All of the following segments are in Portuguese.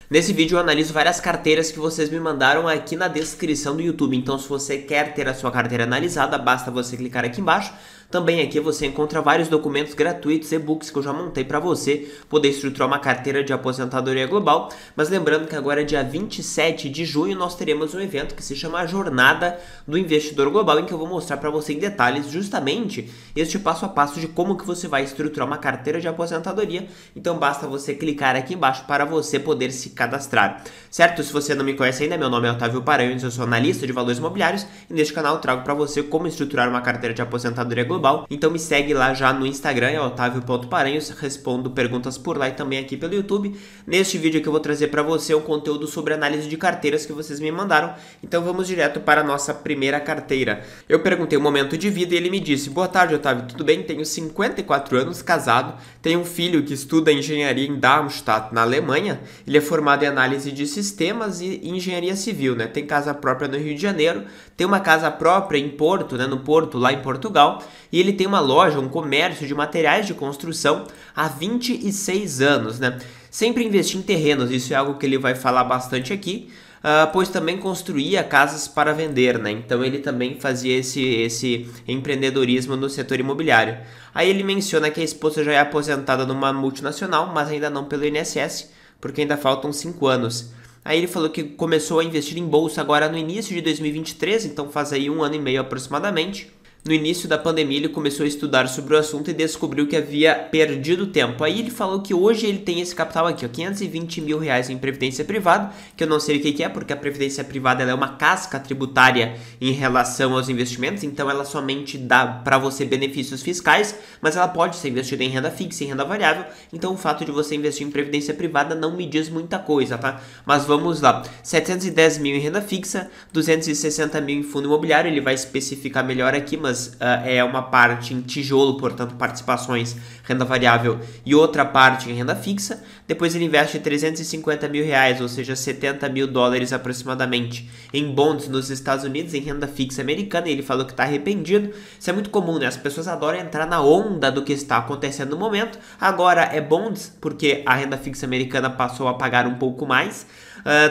Nesse vídeo eu analiso várias carteiras que vocês me mandaram aqui na descrição do YouTube. Então, se você quer ter a sua carteira analisada, basta você clicar aqui embaixo. Também aqui você encontra vários documentos gratuitos, e-books que eu já montei para você poder estruturar uma carteira de aposentadoria global. Mas lembrando que agora, dia 27 de junho, nós teremos um evento que se chama a Jornada do Investidor Global, em que eu vou mostrar para você em detalhes justamente este passo a passo de como que você vai estruturar uma carteira de aposentadoria. Então basta você clicar aqui embaixo para você poder se cadastrar, certo? Se você não me conhece ainda, meu nome é Otávio Paranhos, eu sou analista de valores imobiliários e neste canal eu trago para você como estruturar uma carteira de aposentadoria global. Então me segue lá já no Instagram, é otavio.paranhos, respondo perguntas por lá e também aqui pelo YouTube. Neste vídeo aqui eu vou trazer para você um conteúdo sobre análise de carteiras que vocês me mandaram. Então vamos direto para a nossa primeira carteira. Eu perguntei o momento de vida e ele me disse: boa tarde, Otávio, tudo bem? Tenho 54 anos, casado, tenho um filho que estuda engenharia em Darmstadt, na Alemanha. Ele é formado em análise de sistemas e engenharia civil, né? Tem casa própria no Rio de Janeiro, tem uma casa própria em Porto, né? No Porto, lá em Portugal. E ele tem uma loja, um comércio de materiais de construção há 26 anos, né? Sempre investi em terrenos, isso é algo que ele vai falar bastante aqui, pois também construía casas para vender, né? Então ele também fazia esse empreendedorismo no setor imobiliário. Aí ele menciona que a esposa já é aposentada numa multinacional, mas ainda não pelo INSS, porque ainda faltam 5 anos. Aí ele falou que começou a investir em bolsa agora no início de 2023, então faz aí 1 ano e meio aproximadamente. No início da pandemia ele começou a estudar sobre o assunto e descobriu que havia perdido tempo. Aí ele falou que hoje ele tem esse capital aqui, ó, 520 mil reais em previdência privada, que eu não sei o que é, porque a previdência privada ela é uma casca tributária em relação aos investimentos, então ela somente dá para você benefícios fiscais, mas ela pode ser investida em renda fixa, em renda variável, então o fato de você investir em previdência privada não me diz muita coisa, tá? Mas vamos lá, 710 mil em renda fixa, 260 mil em fundo imobiliário, ele vai especificar melhor aqui, mas é uma parte em tijolo, portanto participações, renda variável, e outra parte em renda fixa. Depois ele investe 350 mil reais, ou seja, 70 mil dólares aproximadamente, em bonds nos Estados Unidos, em renda fixa americana. E ele falou que está arrependido. Isso é muito comum, né? As pessoas adoram entrar na onda do que está acontecendo no momento. Agora é bonds, porque a renda fixa americana passou a pagar um pouco mais.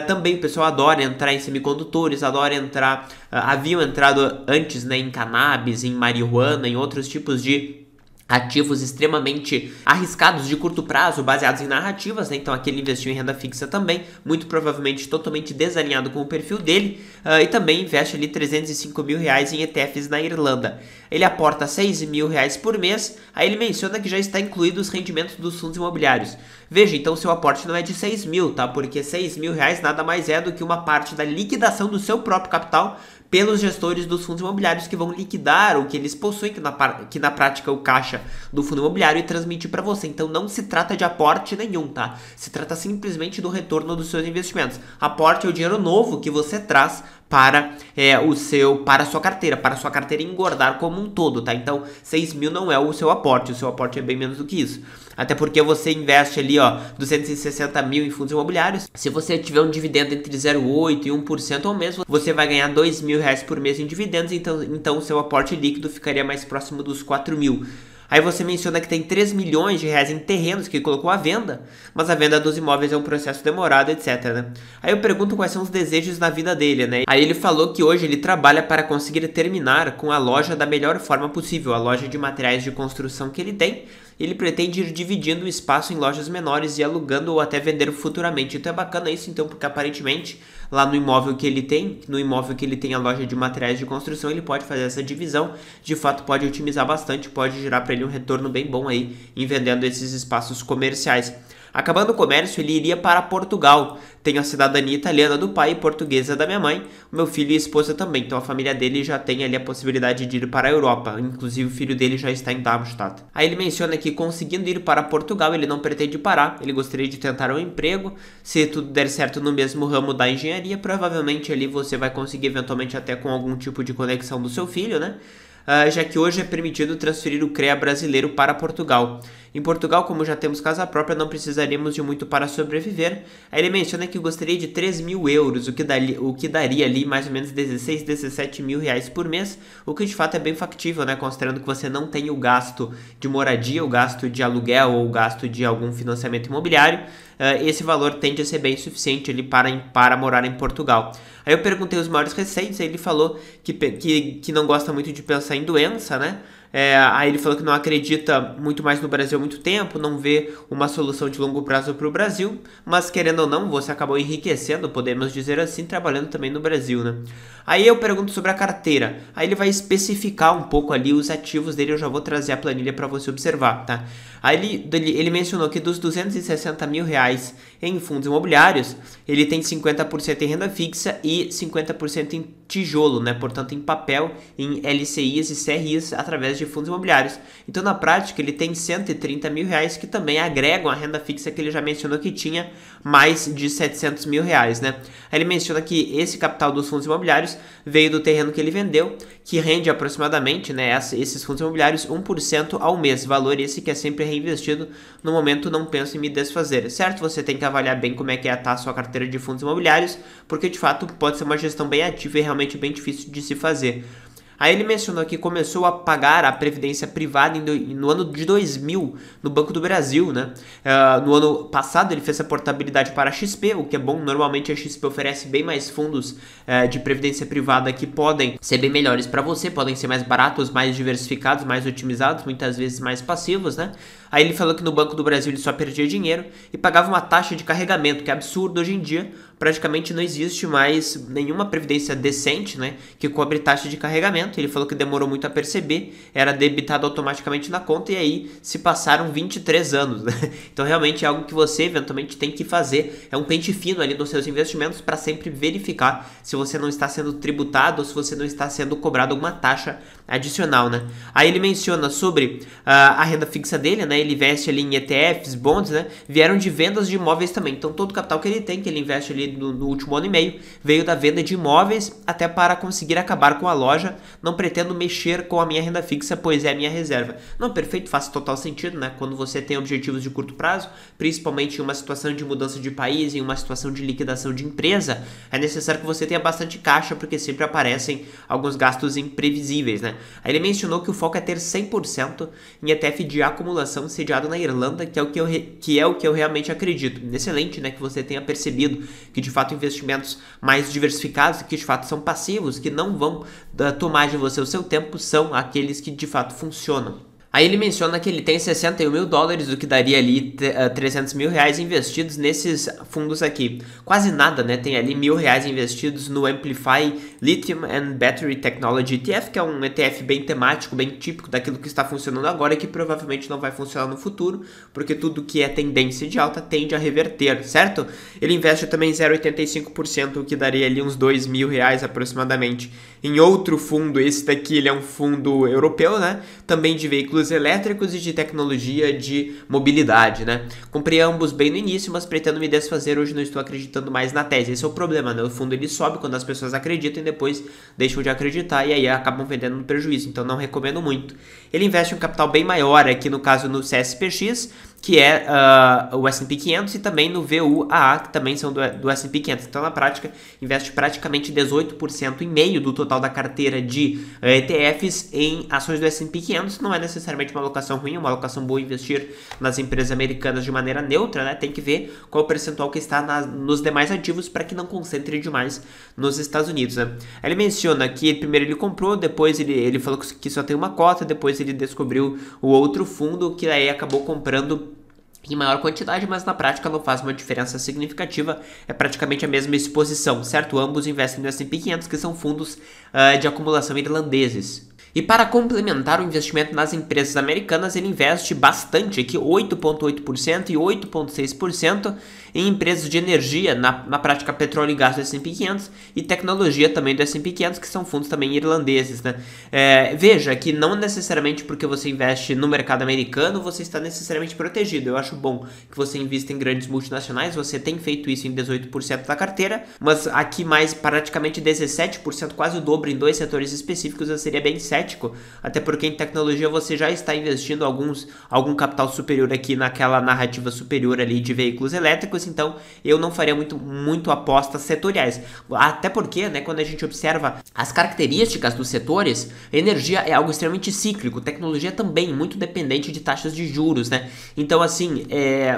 Também o pessoal adora entrar em semicondutores, adora entrar, haviam entrado antes, né, em cannabis, em marihuana, em outros tipos de ativos extremamente arriscados de curto prazo, baseados em narrativas, né? Então aqui ele investiu em renda fixa também, muito provavelmente totalmente desalinhado com o perfil dele, e também investe ali 305 mil reais em ETFs na Irlanda. Ele aporta 6 mil reais por mês, aí ele menciona que já está incluído os rendimentos dos fundos imobiliários. Veja, então seu aporte não é de 6 mil, tá? Porque 6 mil reais nada mais é do que uma parte da liquidação do seu próprio capital pelos gestores dos fundos imobiliários, que vão liquidar o que eles possuem, que na prática é o caixa do fundo imobiliário, e transmitir para você. Então não se trata de aporte nenhum, tá? Se trata simplesmente do retorno dos seus investimentos. Aporte é o dinheiro novo que você traz para a sua carteira engordar como um todo, tá? Então 6 mil não é o seu aporte é bem menos do que isso. Até porque você investe ali, ó, 260 mil em fundos imobiliários. Se você tiver um dividendo entre 0,8% e 1% ao mês, você vai ganhar 2 mil reais por mês em dividendos, então o seu aporte líquido ficaria mais próximo dos 4 mil. Aí você menciona que tem 3 milhões de reais em terrenos que ele colocou à venda, mas a venda dos imóveis é um processo demorado, etc, né? Aí eu pergunto quais são os desejos na vida dele, né? Aí ele falou que hoje ele trabalha para conseguir terminar com a loja da melhor forma possível, a loja de materiais de construção que ele tem. Ele pretende ir dividindo o espaço em lojas menores e alugando ou até vender futuramente. Então é bacana isso, então, porque aparentemente lá no imóvel que ele tem a loja de materiais de construção, ele pode fazer essa divisão. De fato pode otimizar bastante, pode gerar para ele um retorno bem bom aí em vendendo esses espaços comerciais. Acabando o comércio, ele iria para Portugal. Tenho a cidadania italiana do pai e portuguesa da minha mãe, o meu filho e esposa também. Então a família dele já tem ali a possibilidade de ir para a Europa. Inclusive o filho dele já está em Darmstadt. Aí ele menciona que conseguindo ir para Portugal, ele não pretende parar. Ele gostaria de tentar um emprego. Se tudo der certo no mesmo ramo da engenharia, provavelmente ali você vai conseguir eventualmente até com algum tipo de conexão do seu filho, né? Já que hoje é permitido transferir o CREA brasileiro para Portugal. Em Portugal, como já temos casa própria, não precisaríamos de muito para sobreviver. Aí ele menciona que gostaria de 3 mil euros, o que daria ali mais ou menos 16, 17 mil reais por mês, o que de fato é bem factível, né? Considerando que você não tem o gasto de moradia, o gasto de aluguel ou o gasto de algum financiamento imobiliário. esse valor tende a ser bem suficiente ali para morar em Portugal. Aí eu perguntei os maiores receios, aí ele falou que não gosta muito de pensar em doença, né? Aí ele falou que não acredita muito mais no Brasil há muito tempo, não vê uma solução de longo prazo para o Brasil, mas querendo ou não, você acabou enriquecendo, podemos dizer assim, trabalhando também no Brasil, né? Aí eu pergunto sobre a carteira, aí ele vai especificar um pouco ali os ativos dele, eu já vou trazer a planilha para você observar, tá? Aí ele mencionou que dos 260 mil reais em fundos imobiliários, ele tem 50% em renda fixa e 50% em tijolo, né? Portanto, em papel, em LCIs e CRIs através de fundos imobiliários. Então, na prática, ele tem 130 mil reais que também agregam a renda fixa que ele já mencionou que tinha mais de 700 mil reais, né? Aí ele menciona que esse capital dos fundos imobiliários veio do terreno que ele vendeu, que rende aproximadamente, né, esses fundos imobiliários 1% ao mês, valor esse que é sempre reinvestido. No momento não penso em me desfazer, certo? Você tem que avaliar bem como é que a sua carteira de fundos imobiliários, porque de fato pode ser uma gestão bem ativa e realmente bem difícil de se fazer. Aí ele mencionou que começou a pagar a previdência privada no ano de 2000 no Banco do Brasil, né? No ano passado ele fez a portabilidade para a XP, o que é bom. Normalmente a XP oferece bem mais fundos de previdência privada que podem ser bem melhores para você, podem ser mais baratos, mais diversificados, mais otimizados, muitas vezes mais passivos, né? Aí ele falou que no Banco do Brasil ele só perdia dinheiro e pagava uma taxa de carregamento, que é absurdo hoje em dia. Praticamente não existe mais nenhuma previdência decente, né, que cobre taxa de carregamento. Ele falou que demorou muito a perceber, era debitado automaticamente na conta e aí se passaram 23 anos. Né? Então realmente é algo que você eventualmente tem que fazer, é um pente fino ali nos seus investimentos para sempre verificar se você não está sendo tributado ou se você não está sendo cobrado alguma taxa adicional, né? Aí ele menciona sobre a renda fixa dele, né? Ele investe ali em ETFs, bonds, né? Vieram de vendas de imóveis também. Então todo o capital que ele tem, que ele investe ali no último ano e meio, veio da venda de imóveis até para conseguir acabar com a loja. Não pretendo mexer com a minha renda fixa, pois é a minha reserva. Não, perfeito, faz total sentido, né? Quando você tem objetivos de curto prazo, principalmente em uma situação de mudança de país, em uma situação de liquidação de empresa, é necessário que você tenha bastante caixa, porque sempre aparecem alguns gastos imprevisíveis, né? Aí ele mencionou que o foco é ter 100% em ETF de acumulação sediado na Irlanda, que é o que eu realmente acredito. Excelente, né, que você tenha percebido que de fato investimentos mais diversificados, que de fato são passivos, que não vão tomar de você o seu tempo, são aqueles que de fato funcionam. Aí ele menciona que ele tem 61 mil dólares, o que daria ali 300 mil reais investidos nesses fundos aqui. Quase nada, né? Tem ali R$1.000 investidos no Amplify Lithium and Battery Technology ETF, que é um ETF bem temático, bem típico daquilo que está funcionando agora e que provavelmente não vai funcionar no futuro, porque tudo que é tendência de alta tende a reverter, certo? Ele investe também 0,85%, o que daria ali uns R$2.000 aproximadamente. Em outro fundo, esse daqui ele é um fundo europeu, né? Também de veículos elétricos e de tecnologia de mobilidade, né? Comprei ambos bem no início, mas pretendo me desfazer. Hoje não estou acreditando mais na tese. Esse é o problema, né? O fundo ele sobe quando as pessoas acreditam e depois deixam de acreditar e aí acabam vendendo no prejuízo. Então não recomendo muito. Ele investe um capital bem maior aqui no caso no CSPX, que é o S&P 500 e também no VUAA, que também são do S&P 500. Então, na prática, investe praticamente 18% e meio do total da carteira de ETFs em ações do S&P 500. Não é necessariamente uma alocação ruim, uma alocação boa investir nas empresas americanas de maneira neutra, né? Tem que ver qual o percentual que está nos demais ativos para que não concentre demais nos Estados Unidos, né? Ele menciona que primeiro ele comprou, depois ele falou que só tem uma cota, depois ele descobriu o outro fundo que aí acabou comprando em maior quantidade, mas na prática não faz uma diferença significativa, é praticamente a mesma exposição, certo? Ambos investem no S&P 500, que são fundos de acumulação irlandeses. E para complementar o investimento nas empresas americanas, ele investe bastante, aqui 8,8% e 8,6% em empresas de energia, na prática petróleo e gás do S&P 500 e tecnologia também do S&P 500, que são fundos também irlandeses, né? Veja que não necessariamente porque você investe no mercado americano, você está necessariamente protegido. Eu acho bom que você invista em grandes multinacionais, você tem feito isso em 18% da carteira, mas aqui mais praticamente 17%, quase o dobro em dois setores específicos, eu seria bem cético, até porque em tecnologia você já está investindo algum capital superior aqui naquela narrativa superior ali de veículos elétricos, segurança, então eu não faria muito apostas setoriais. Até porque, né, quando a gente observa as características dos setores, energia é algo extremamente cíclico, tecnologia também, muito dependente de taxas de juros, né? Então, assim,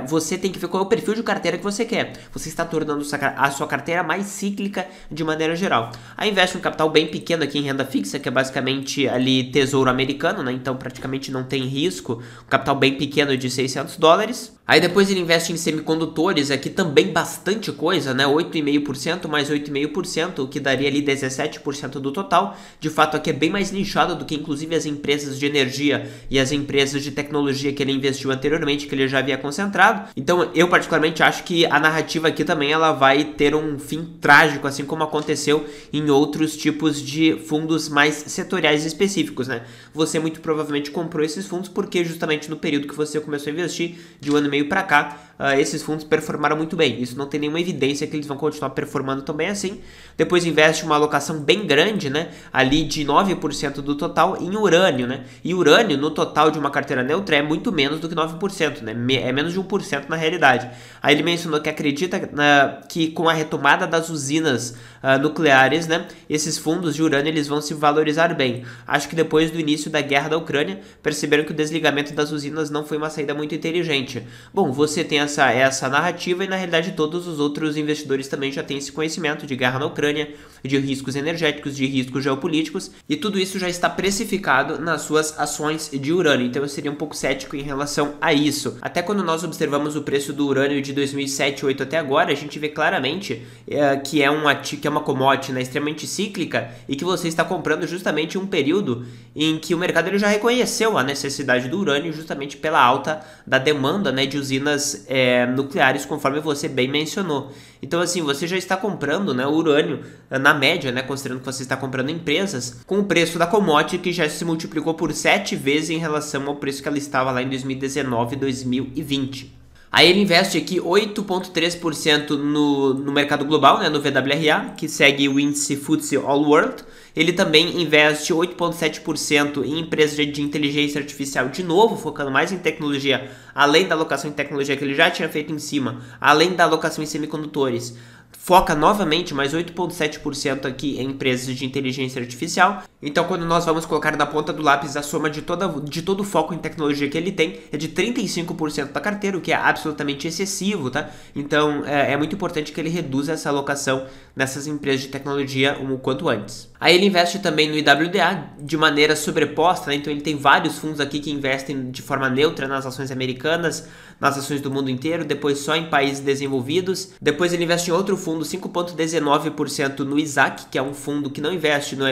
você tem que ver qual é o perfil de carteira que você quer. Você está tornando a sua carteira mais cíclica de maneira geral. Aí investe um capital bem pequeno aqui em renda fixa, que é basicamente ali tesouro americano, né? Então praticamente não tem risco, um capital bem pequeno de $600. Aí depois ele investe em semicondutores, aqui também bastante coisa, né? 8,5% mais 8,5%, o que daria ali 17% do total. De fato aqui é bem mais nichado do que inclusive as empresas de energia e as empresas de tecnologia que ele investiu anteriormente, que ele já havia concentrado. Então eu particularmente acho que a narrativa aqui também ela vai ter um fim trágico, assim como aconteceu em outros tipos de fundos mais setoriais específicos, né? Você muito provavelmente comprou esses fundos porque justamente no período que você começou a investir, de um ano e meio para cá, esses fundos performaram muito bem. Isso não tem nenhuma evidência que eles vão continuar performando tão bem assim. Depois investe uma alocação bem grande, né? Ali de 9% do total em urânio, né? E urânio no total de uma carteira neutra é muito menos do que 9%, né? É menos de 1% na realidade. Aí ele mencionou que acredita que com a retomada das usinas nucleares, né? Esses fundos de urânio eles vão se valorizar bem. Acho que depois do início da guerra da Ucrânia, perceberam que o desligamento das usinas não foi uma saída muito inteligente. Bom, você tem essa narrativa e na realidade todos os outros investidores também já têm esse conhecimento de guerra na Ucrânia, de riscos energéticos, de riscos geopolíticos, e tudo isso já está precificado nas suas ações de urânio. Então eu seria um pouco cético em relação a isso. Até quando nós observamos o preço do urânio de 2007, 2008 até agora, a gente vê claramente que é uma commodity, né, extremamente cíclica e que você está comprando justamente em um período em que o mercado ele já reconheceu a necessidade do urânio justamente pela alta da demanda, né, de usinas nucleares, conforme você bem mencionou. Então assim, você já está comprando, né, o urânio na média, né, considerando que você está comprando empresas, com o preço da commodity que já se multiplicou por 7 vezes em relação ao preço que ela estava lá em 2019 e 2020. Aí ele investe aqui 8,3% no mercado global, né, no VWRA, que segue o índice FTSE All World. Ele também investe 8,7% em empresas de inteligência artificial, de novo, focando mais em tecnologia, além da alocação em tecnologia que ele já tinha feito em cima, além da alocação em semicondutores. Foca novamente mais 8,7% aqui em empresas de inteligência artificial. Então, quando nós vamos colocar na ponta do lápis a soma de todo o foco em tecnologia que ele tem, é de 35% da carteira, o que é absolutamente excessivo, tá? Então, é muito importante que ele reduza essa alocação nessas empresas de tecnologia o quanto antes. Aí ele investe também no IWDA de maneira sobreposta, né? Então ele tem vários fundos aqui que investem de forma neutra nas ações americanas, nas ações do mundo inteiro, depois só em países desenvolvidos. Depois ele investe em outro fundo, 5,19% no ISAC, que é um fundo que não investe no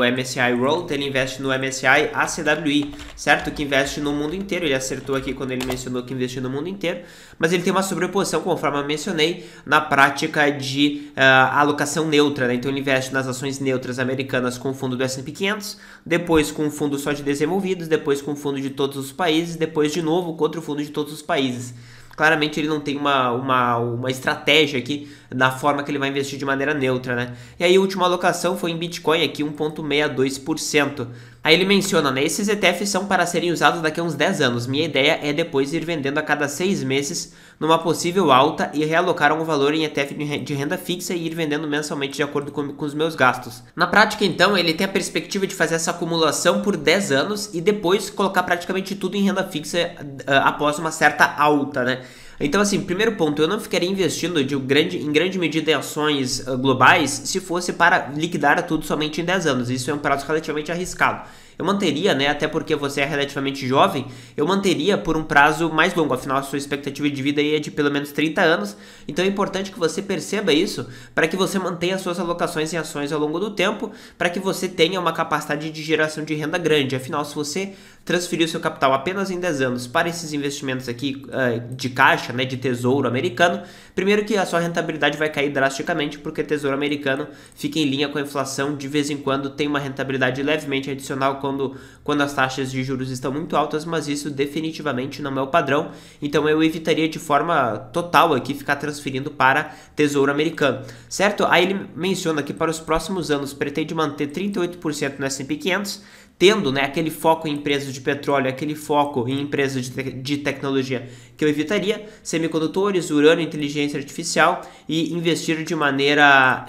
MSCI World, ele investe no MSCI ACWI, certo? Que investe no mundo inteiro. Ele acertou aqui quando ele mencionou que investiu no mundo inteiro, mas ele tem uma sobreposição, conforme eu mencionei, na prática de alocação neutra, né? Então ele investe nas ações neutras americanas com o fundo do S&P 500, depois com o fundo só de desenvolvidos, depois com o fundo de todos os países, depois de novo com outro fundo de todos os países. Claramente ele não tem uma estratégia aqui na forma que ele vai investir de maneira neutra, né? E aí a última alocação foi em Bitcoin, aqui 1,62%. Aí ele menciona, né? Esses ETFs são para serem usados daqui a uns 10 anos. Minha ideia é depois ir vendendo a cada 6 meses numa possível alta e realocar algum valor em ETF de renda fixa e ir vendendo mensalmente de acordo com os meus gastos. Na prática, então, ele tem a perspectiva de fazer essa acumulação por 10 anos e depois colocar praticamente tudo em renda fixa após uma certa alta, né? Então, assim, primeiro ponto, eu não ficaria investindo em grande medida em ações globais se fosse para liquidar tudo somente em 10 anos. Isso é um prazo relativamente arriscado. Eu manteria, né, até porque você é relativamente jovem, eu manteria por um prazo mais longo, afinal a sua expectativa de vida aí é de pelo menos 30 anos, então é importante que você perceba isso para que você mantenha suas alocações em ações ao longo do tempo, para que você tenha uma capacidade de geração de renda grande. Afinal, se você transferir o seu capital apenas em 10 anos para esses investimentos aqui de caixa, né, de tesouro americano, primeiro que a sua rentabilidade vai cair drasticamente, porque tesouro americano fica em linha com a inflação, de vez em quando tem uma rentabilidade levemente adicional quando as taxas de juros estão muito altas, mas isso definitivamente não é o padrão, então eu evitaria de forma total aqui ficar transferindo para tesouro americano, certo? Aí ele menciona que para os próximos anos pretende manter 38% no S&P 500, tendo, né, aquele foco em empresas de petróleo, aquele foco em empresas de tecnologia que eu evitaria, semicondutores, urânio, inteligência artificial e investir de maneira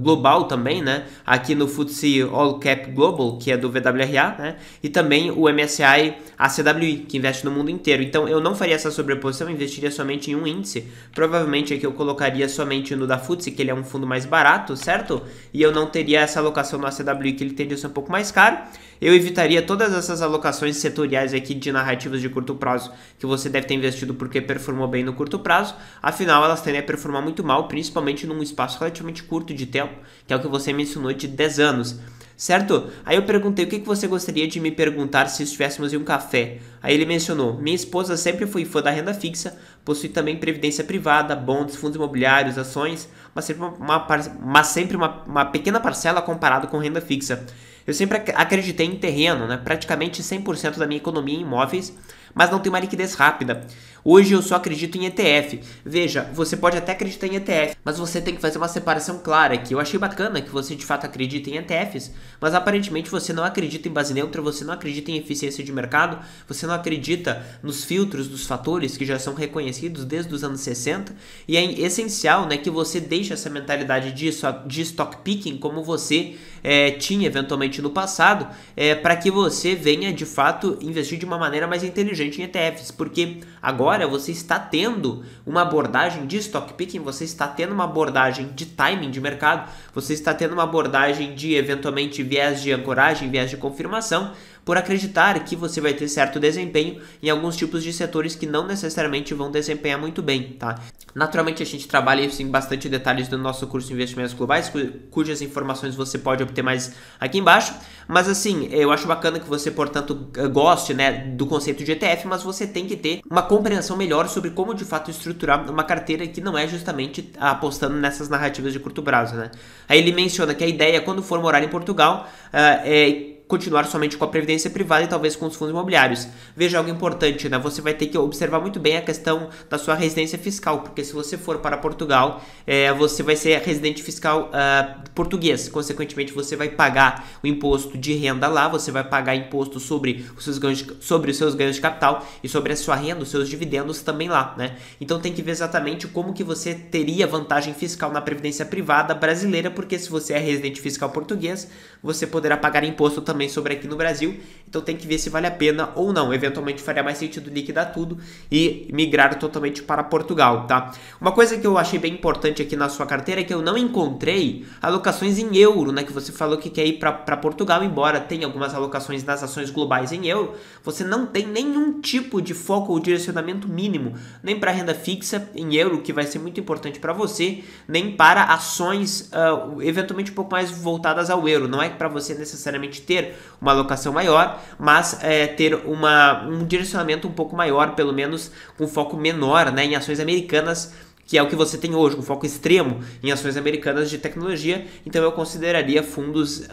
global também, né, aqui no FTSE All Cap Global, que é do VWRA, né, e também o MSCI ACWI, que investe no mundo inteiro. Então eu não faria essa sobreposição, investiria somente em um índice, provavelmente aqui eu colocaria somente no da FTSE, que ele é um fundo mais barato, certo? E eu não teria essa alocação no ACWI, que ele tende a ser um pouco mais caro. Eu evitaria todas essas alocações setoriais aqui de narrativas de curto prazo que você deve ter investido porque performou bem no curto prazo, afinal elas tendem a performar muito mal, principalmente num espaço relativamente curto de tempo, que é o que você mencionou de 10 anos. Certo? Aí eu perguntei o que você gostaria de me perguntar se estivéssemos em um café. Aí ele mencionou: minha esposa sempre foi fã da renda fixa, possui também previdência privada, bonds, fundos imobiliários, ações, mas sempre uma pequena parcela comparado com renda fixa. Eu sempre acreditei em terreno, né? Praticamente 100% da minha economia em imóveis, mas não tenho uma liquidez rápida. Hoje eu só acredito em ETF. Veja, você pode até acreditar em ETF, mas você tem que fazer uma separação clara aqui. Eu achei bacana que você de fato acredita em ETFs, mas aparentemente você não acredita em base neutra, você não acredita em eficiência de mercado, você não acredita nos filtros dos fatores que já são reconhecidos desde os anos 60, e é essencial, né, que você deixe essa mentalidade de stock picking como você tinha eventualmente no passado, para que você venha de fato investir de uma maneira mais inteligente em ETFs, porque agora você está tendo uma abordagem de stock picking, você está tendo uma abordagem de timing de mercado, você está tendo uma abordagem de eventualmente viés de ancoragem, viés de confirmação, por acreditar que você vai ter certo desempenho em alguns tipos de setores que não necessariamente vão desempenhar muito bem, tá? Naturalmente a gente trabalha isso em bastante detalhes no nosso curso de Investimentos Globais, cujas informações você pode obter mais aqui embaixo, mas assim, eu acho bacana que você, portanto, goste, né, do conceito de ETF, mas você tem que ter uma compreensão melhor sobre como de fato estruturar uma carteira que não é justamente apostando nessas narrativas de curto prazo, né? Aí ele menciona que a ideia, quando for morar em Portugal, é continuar somente com a previdência privada e talvez com os fundos imobiliários. Veja algo importante, né? Você vai ter que observar muito bem a questão da sua residência fiscal, porque se você for para Portugal, você vai ser residente fiscal português. Consequentemente, você vai pagar o imposto de renda lá, você vai pagar imposto sobre os seus ganhos de capital e sobre a sua renda, os seus dividendos também lá, né? Então tem que ver exatamente como que você teria vantagem fiscal na previdência privada brasileira, porque se você é residente fiscal português, você poderá pagar imposto também sobre aqui no Brasil, então tem que ver se vale a pena ou não. Eventualmente faria mais sentido liquidar tudo e migrar totalmente para Portugal, tá? Uma coisa que eu achei bem importante aqui na sua carteira é que eu não encontrei alocações em euro, né? Que você falou que quer ir para Portugal, embora tenha algumas alocações nas ações globais em euro, você não tem nenhum tipo de foco ou direcionamento mínimo, nem para renda fixa em euro, que vai ser muito importante para você, nem para ações eventualmente um pouco mais voltadas ao euro. Não é para você necessariamente ter uma alocação maior, mas ter um direcionamento um pouco maior, pelo menos com foco menor, né, em ações americanas, que é o que você tem hoje, um foco extremo em ações americanas de tecnologia. Então eu consideraria fundos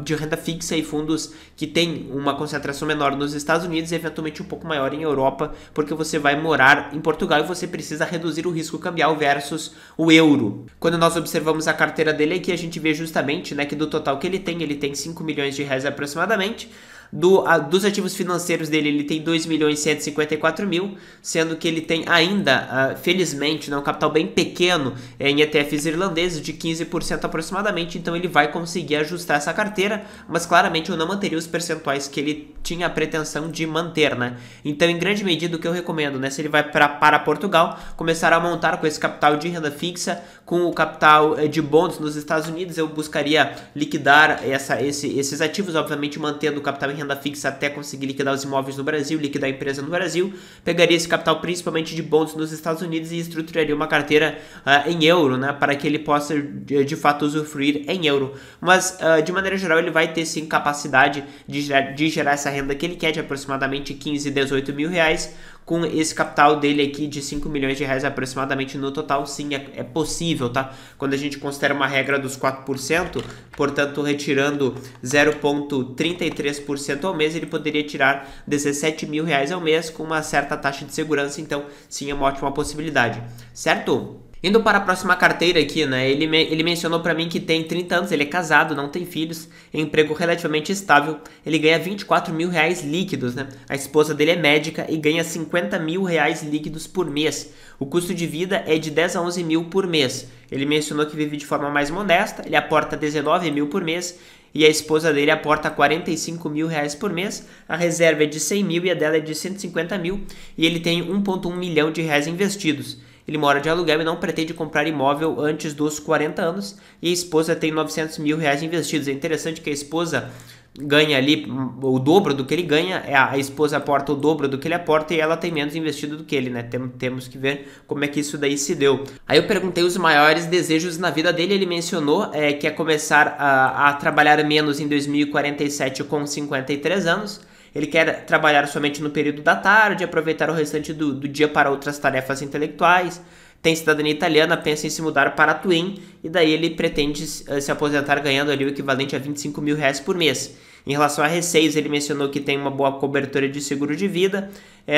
de renda fixa e fundos que têm uma concentração menor nos Estados Unidos e eventualmente um pouco maior em Europa, porque você vai morar em Portugal e você precisa reduzir o risco cambial versus o euro. Quando nós observamos a carteira dele aqui, a gente vê justamente, né, que do total que ele tem 5 milhões de reais aproximadamente. Dos ativos financeiros dele, ele tem 2.154.000, sendo que ele tem ainda, felizmente, um capital bem pequeno em ETFs irlandeses de 15% aproximadamente, então ele vai conseguir ajustar essa carteira, mas claramente eu não manteria os percentuais que ele tinha a pretensão de manter, né? Então, em grande medida, o que eu recomendo, né, se ele vai para Portugal, começar a montar com esse capital de renda fixa, com o capital de bonds nos Estados Unidos, eu buscaria liquidar esses ativos, obviamente mantendo o capital em renda fixa até conseguir liquidar os imóveis no Brasil, liquidar a empresa no Brasil, pegaria esse capital principalmente de bonds nos Estados Unidos e estruturaria uma carteira em euro, né, para que ele possa de fato usufruir em euro. Mas de maneira geral ele vai ter sim capacidade de gerar essa renda que ele quer, de aproximadamente 15, 18 mil reais, com esse capital dele aqui de 5 milhões de reais aproximadamente no total. Sim, é possível, tá? Quando a gente considera uma regra dos 4%, portanto, retirando 0,33% ao mês, ele poderia tirar 17 mil reais ao mês com uma certa taxa de segurança, então sim, é uma ótima possibilidade, certo? Indo para a próxima carteira aqui, né? Ele mencionou para mim que tem 30 anos, ele é casado, não tem filhos, emprego relativamente estável, ele ganha 24 mil reais líquidos, né? A esposa dele é médica e ganha 50 mil reais líquidos por mês. O custo de vida é de 10 a 11 mil por mês. Ele mencionou que vive de forma mais modesta, ele aporta 19 mil por mês e a esposa dele aporta 45 mil reais por mês. A reserva é de 100 mil e a dela é de 150 mil e ele tem 1,1 milhão de reais investidos. Ele mora de aluguel e não pretende comprar imóvel antes dos 40 anos. E a esposa tem 900 mil reais investidos. É interessante que a esposa ganha ali o dobro do que ele ganha. A esposa aporta o dobro do que ele aporta e ela tem menos investido do que ele, né? Temos que ver como é que isso daí se deu. Aí eu perguntei os maiores desejos na vida dele. Ele mencionou que é começar a trabalhar menos em 2047 com 53 anos. Ele quer trabalhar somente no período da tarde, aproveitar o restante do dia para outras tarefas intelectuais. Tem cidadania italiana, pensa em se mudar para Twin e daí ele pretende se aposentar ganhando ali o equivalente a 25 mil reais por mês. Em relação a receios, ele mencionou que tem uma boa cobertura de seguro de vida,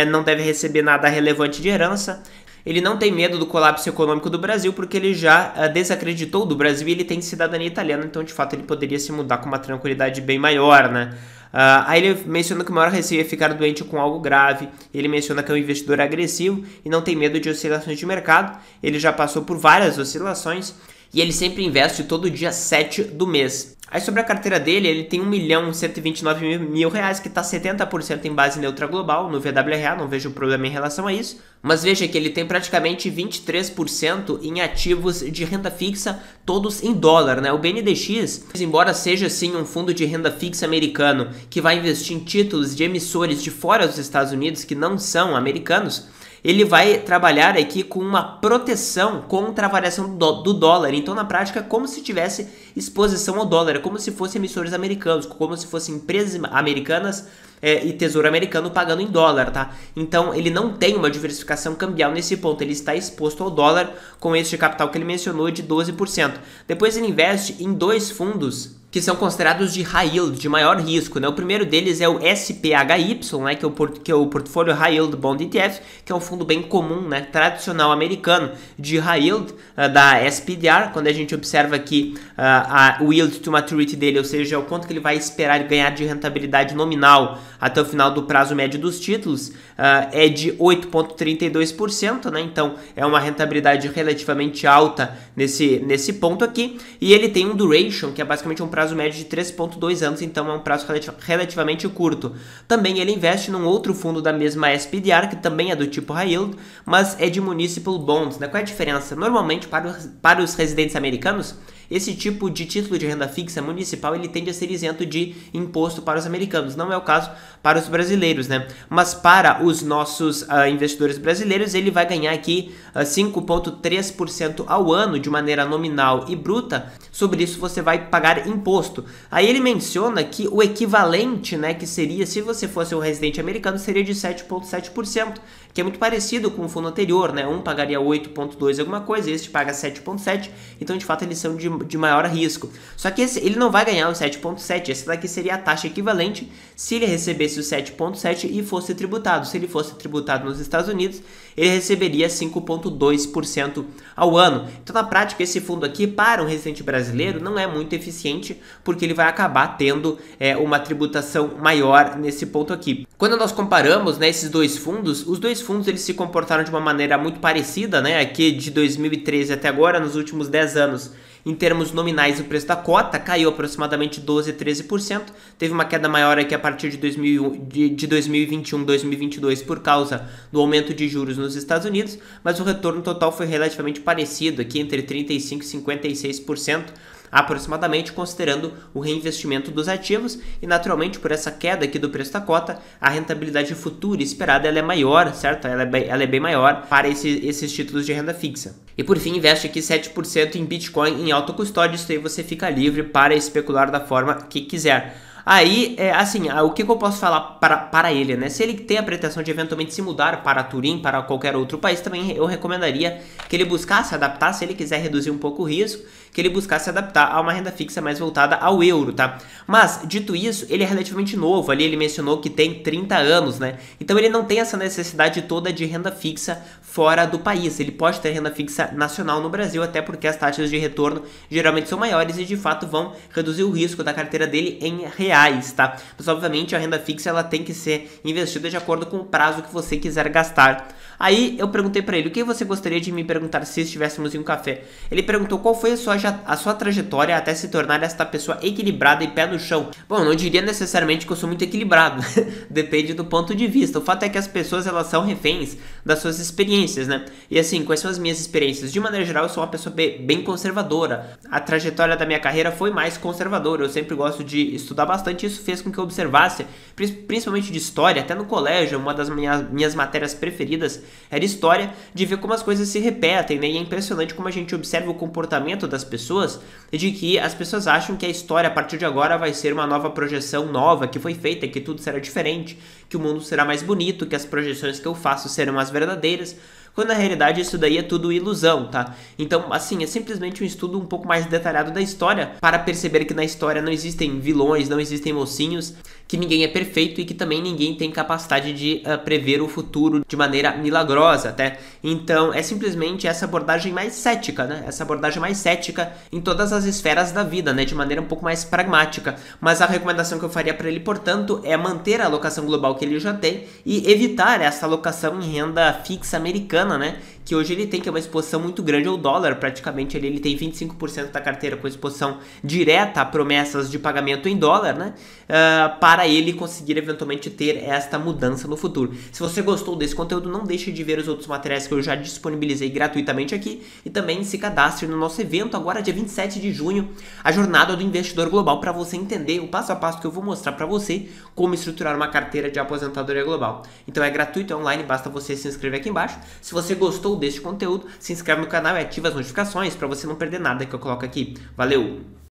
não deve receber nada relevante de herança. Ele não tem medo do colapso econômico do Brasil porque ele já desacreditou do Brasil e ele tem cidadania italiana, então de fato ele poderia se mudar com uma tranquilidade bem maior, né? Aí ele menciona que o maior receio é ficar doente com algo grave. Ele menciona que é um investidor agressivo e não tem medo de oscilações de mercado. Ele já passou por várias oscilações e ele sempre investe todo dia 7 do mês. Aí sobre a carteira dele, ele tem 1.129.000 reais, que está 70% em base neutra global, no VWRA, não vejo problema em relação a isso. Mas veja que ele tem praticamente 23% em ativos de renda fixa, todos em dólar, né? O BNDX, embora seja sim um fundo de renda fixa americano, que vai investir em títulos de emissores de fora dos Estados Unidos, que não são americanos, ele vai trabalhar aqui com uma proteção contra a variação do dólar. Então, na prática, é como se tivesse exposição ao dólar, é como se fossem emissores americanos, como se fossem empresas americanas e tesouro americano pagando em dólar, tá? Então, ele não tem uma diversificação cambial nesse ponto, ele está exposto ao dólar com este capital que ele mencionou de 12%. Depois ele investe em dois fundos que são considerados de high yield, de maior risco, né? O primeiro deles é o SPHY, né? que é o portfólio High Yield Bond ETF, que é um fundo bem comum, né? Tradicional americano de high yield, da SPDR, quando a gente observa aqui o yield to maturity dele, ou seja, o quanto que ele vai esperar ganhar de rentabilidade nominal até o final do prazo médio dos títulos, é de 8,32%, né? Então é uma rentabilidade relativamente alta nesse ponto aqui, e ele tem um duration, que é basicamente um prazo médio de 3,2 anos, então é um prazo relativamente curto. Também ele investe num outro fundo da mesma SPDR, que também é do tipo high yield, mas é de municipal bonds, né? Qual é a diferença? Normalmente, para os residentes americanos, esse tipo de título de renda fixa municipal, ele tende a ser isento de imposto para os americanos. Não é o caso para os brasileiros, né? Mas para os nossos investidores brasileiros, ele vai ganhar aqui 5,3% ao ano de maneira nominal e bruta. Sobre isso você vai pagar imposto. Aí ele menciona que o equivalente, né, que seria, se você fosse um residente americano, seria de 7,7%, que é muito parecido com o fundo anterior, né? Um pagaria 8,2 alguma coisa, este paga 7,7, então de fato eles são de maior risco. Só que ele não vai ganhar o 7,7, essa daqui seria a taxa equivalente se ele recebesse o 7,7 e fosse tributado. Se ele fosse tributado nos Estados Unidos, ele receberia 5,2% ao ano. Então na prática esse fundo aqui para um residente brasileiro não é muito eficiente, porque ele vai acabar tendo uma tributação maior nesse ponto aqui. Quando nós comparamos, né, esses dois fundos, os dois fundos eles se comportaram de uma maneira muito parecida, né, aqui de 2013 até agora, nos últimos 10 anos. Em termos nominais, o preço da cota caiu aproximadamente 12% a 13%. Teve uma queda maior aqui a partir de 2021, 2022 por causa do aumento de juros nos Estados Unidos, mas o retorno total foi relativamente parecido, aqui entre 35% e 56%. Aproximadamente, considerando o reinvestimento dos ativos, e naturalmente por essa queda aqui do preço da cota, a rentabilidade futura esperada ela é maior, certo? Ela é bem maior para esses títulos de renda fixa. E por fim, investe aqui 7% em Bitcoin em autocustódia, isso aí você fica livre para especular da forma que quiser. Aí, assim, o que eu posso falar para ele, né? Se ele tem a pretensão de eventualmente se mudar para Turim, para qualquer outro país, também eu recomendaria que ele buscasse adaptar, se ele quiser reduzir um pouco o risco, que ele buscasse adaptar a uma renda fixa mais voltada ao euro, tá? Mas, dito isso, ele é relativamente novo, ali ele mencionou que tem 30 anos, né? Então ele não tem essa necessidade toda de renda fixa fora do país. Ele pode ter renda fixa nacional no Brasil, até porque as taxas de retorno geralmente são maiores e de fato vão reduzir o risco da carteira dele em reais, tá? Mas obviamente a renda fixa ela tem que ser investida de acordo com o prazo que você quiser gastar. Aí eu perguntei para ele, o que você gostaria de me perguntar se estivéssemos em um café? Ele perguntou qual foi a sua trajetória até se tornar esta pessoa equilibrada e pé no chão. Bom, não diria necessariamente que eu sou muito equilibrado, depende do ponto de vista. O fato é que as pessoas elas são reféns das suas experiências, né? E assim, quais são as minhas experiências? De maneira geral, eu sou uma pessoa bem conservadora. A trajetória da minha carreira foi mais conservadora. Eu sempre gosto de estudar bastante. Isso fez com que eu observasse, principalmente de história, até no colégio, uma das minhas matérias preferidas era história, de ver como as coisas se repetem, né? E é impressionante como a gente observa o comportamento das pessoas e de que as pessoas acham que a história a partir de agora vai ser uma nova projeção nova que foi feita, que tudo será diferente, que o mundo será mais bonito, que as projeções que eu faço serão as verdadeiras, quando na realidade isso daí é tudo ilusão, tá? Então, assim, é simplesmente um estudo um pouco mais detalhado da história para perceber que na história não existem vilões, não existem mocinhos, que ninguém é perfeito e que também ninguém tem capacidade de prever o futuro de maneira milagrosa, até. Então, é simplesmente essa abordagem mais cética, né? Essa abordagem mais cética em todas as esferas da vida, né? De maneira um pouco mais pragmática. Mas a recomendação que eu faria para ele, portanto, é manter a alocação global que ele já tem e evitar essa alocação em renda fixa americana, né? Que hoje ele tem, que é uma exposição muito grande ao dólar, praticamente ele tem 25% da carteira com exposição direta a promessas de pagamento em dólar, né? Para ele conseguir eventualmente ter esta mudança no futuro. Se você gostou desse conteúdo, não deixe de ver os outros materiais que eu já disponibilizei gratuitamente aqui e também se cadastre no nosso evento agora dia 27 de junho, a Jornada do Investidor Global, para você entender o passo a passo que eu vou mostrar para você como estruturar uma carteira de aposentadoria global. Então é gratuito, é online, basta você se inscrever aqui embaixo. Se você gostou deste conteúdo, se inscreve no canal e ativa as notificações para você não perder nada que eu coloco aqui. Valeu!